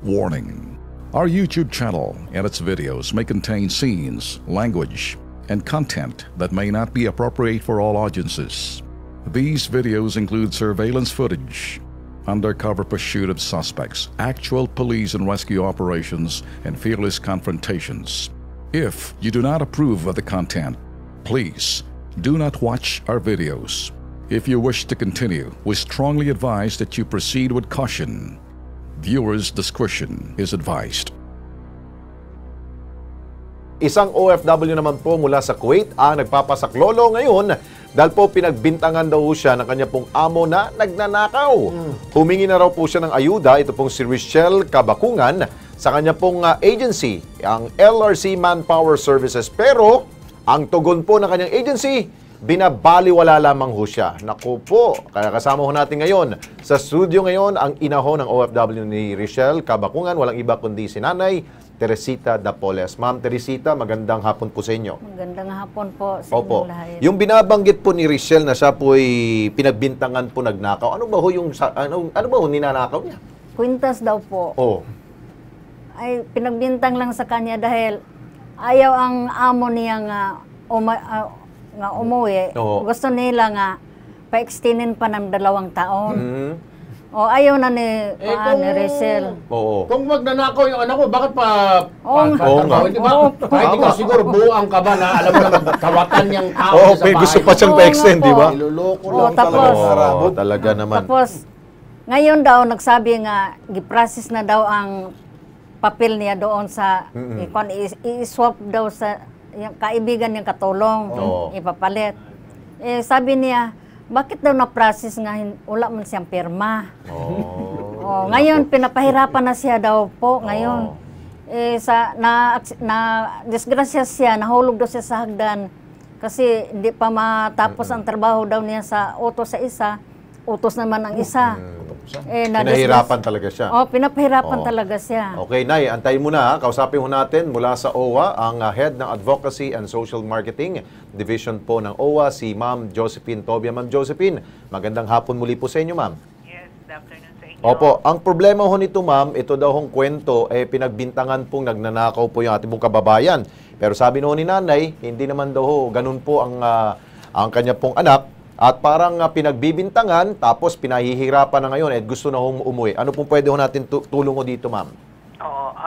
Warning: our YouTube channel and its videos may contain scenes, language, and content that may not be appropriate for all audiences. These videos include surveillance footage, undercover pursuit of suspects, actual police and rescue operations, and fearless confrontations. If you do not approve of the content, please do not watch our videos. If you wish to continue, we strongly advise that you proceed with caution. Viewers' discretion is advised. Isang OFW naman po mula sa Kuwait ang nagpapasaklolo ngayon dahil po pinagbintangan daw siya ng kanya pong amo na nagnanakaw. Humingi na raw po siya ng ayuda, ito pong si Richelle Kabakungan, sa kanya pong agency, ang LRC Manpower Services. Pero ang tugon po ng kanyang agency, binabaliwala lamang ho siya. Naku po, kaya kasama ho natin ngayon sa studio ngayon ang inaho ng OFW ni Richelle Kabakungan, walang iba kundi si Nanay Teresita Dapoles. Ma'am Teresita, magandang hapon po sa inyo. Magandang hapon po sa Opo. inyong lahat. Yung binabanggit po ni Richelle na siya po ay pinagbintangan po nagnakaw, ano ba ho yung ano ba ho ninanakaw niya? Kwintas daw po. Oh. Ay, pinagbintang lang sa kanya dahil ayaw ang amo niya nga umuwi. Oo. Gusto nila nga pa-extendin pa ng 2 taon. Mhm. O ayaw na ni, kung- ni Richelle. Oo. Kung magnanakaw yung anak ko, bakit pa Oo nga. di ba? Oo. Kahit ikaw siguro buang ka ba na alam mo na kawatan niyang tao Oh, sa bahay. gusto pa siyang Oo pa-extend, nga di po. ba? Niloloko Oo, lang tapos- talaga. Oo, talaga naman. Tapos, ngayon daw, nagsabi nga, giprocess na daw ang papel niya doon sa, i-swap daw sa yung kaibigan niyang katulong, Oo. ipapalit. Eh, sabi niya, bakit daw na-process nga, wala man siyang pirma. Oh, ngayon, pinapahirapan na siya daw po, ngayon. Eh, disgrasya siya, nahulog daw siya sa hagdan, kasi hindi pa matapos ang trabaho daw niya sa utos sa isa, utos naman ang isa. Pinahirapan talaga siya. Oh, pinapahirapan talaga siya. Okay, Nay, antayin mo na. Kausapin ho natin mula sa OWA, ang Head ng Advocacy and Social Marketing Division po ng OWA, si Ma'am Josephine Tobia. Ma'am Josephine, magandang hapon muli po sa inyo, Ma'am. Yes, good afternoon sa inyo. Opo, ang problema ho nito, Ma'am, ito daw hong kwento, pinagbintangan pong nagnanakaw po yung ating pong kababayan. Pero sabi no ni Nanay, hindi naman daw ho, ganun po ang kanya pong anak. At parang pinagbibintangan, tapos pinahihirapan na ngayon at gusto na umuwi. Ano pong pwede ho natin tulong ho dito, Ma'am? Oo,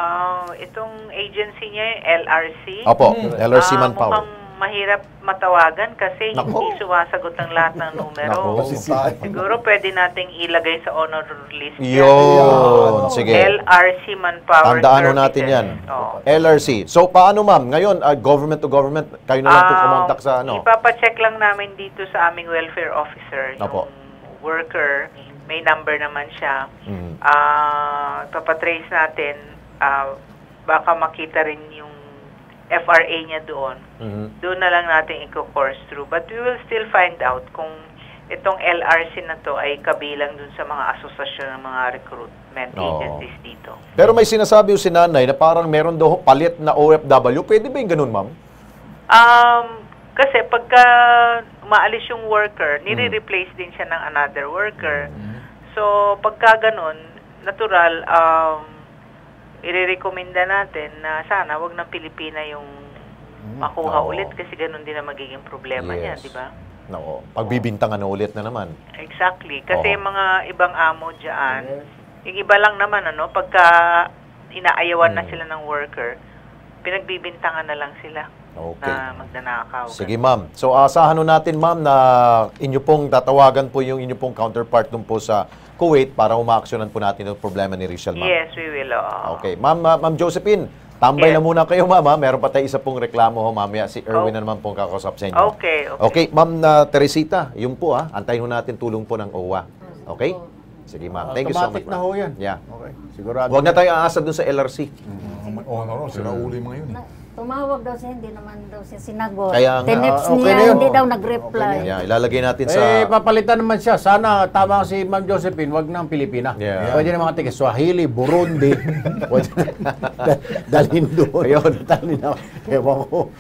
itong agency niya, LRC. Opo, LRC Manpower. Mukhang mahirap matawagan kasi Nako. hindi sumasagot ang lahat ng numero. Nako. Siguro pwede nating ilagay sa honor list. Yun, sige. LRC Manpower Tandaan ho Services. natin yan. Oo. LRC. So, paano, Ma'am? Ngayon, government to government, kayo na lang po kumontak sa ano? Ipapacheck lang namin dito sa aming welfare officer, Opo. yung worker, may number naman siya. Mhm. Papatrace natin, baka makita rin yung FRA niya doon. Mhm. Doon na lang natin i-course through. But we will still find out kung itong LRC na to ay kabilang dun sa mga asosasyon ng mga recruitment agencies dito. Pero may sinasabi yung si Nanay na parang meron daw palit na OFW. Pwede ba yung ganun, Ma'am? Kasi pagka umaalis yung worker, nire-replace din siya ng another worker. So, pagka ganun, natural, i-recommenda natin na sana wag ng Pilipina yung makuha ulit kasi ganun din ang magiging problema niya, di ba? Oo. Pagbibintangan na ulit na naman. Exactly. Kasi Oo. mga ibang amo dyan, yung iba lang naman, pagka inaayawan na sila ng worker, pinagbibintangan na lang sila Okay. na magnanakaw. Sige, Ma'am. So, asahan ho natin, Ma'am, na inyo pong tatawagan po yung inyo pong counterpart dun po sa Kuwait para umaaksyonan po natin yung problema ni Richelle, Ma'am. Yes, we will. Okay. Ma'am Josephine, tambay Yes. na muna kayo, Ma'am. Meron pa tayo isa pong reklamo ho, mamaya. Si Erwin na naman pong kakausap sa inyo. Okay. Okay, Ma'am Teresita, yun po antayin ho natin tulong po ng OWA. Okay? Sige, Ma'am. Thank you so much, Automatic na ho yan. Yeah. Okay, sigurado. Huwag na tayo aasa dun sa LRC. Sila uli mga yun. Tumawag daw siya, hindi naman daw siya sinagot. Kaya nga. Tineps Okay niya, na yun. hindi daw nag-reply. Yeah, ilalagay natin sa... Papalitan naman siya. Sana tama si Ma'am Josephine, wag ng Pilipina. Yeah. Pwede na mga tiga Swahili, Burundi. Pwede dalhin doon. Ayun. Dalhin na. Ewan ko.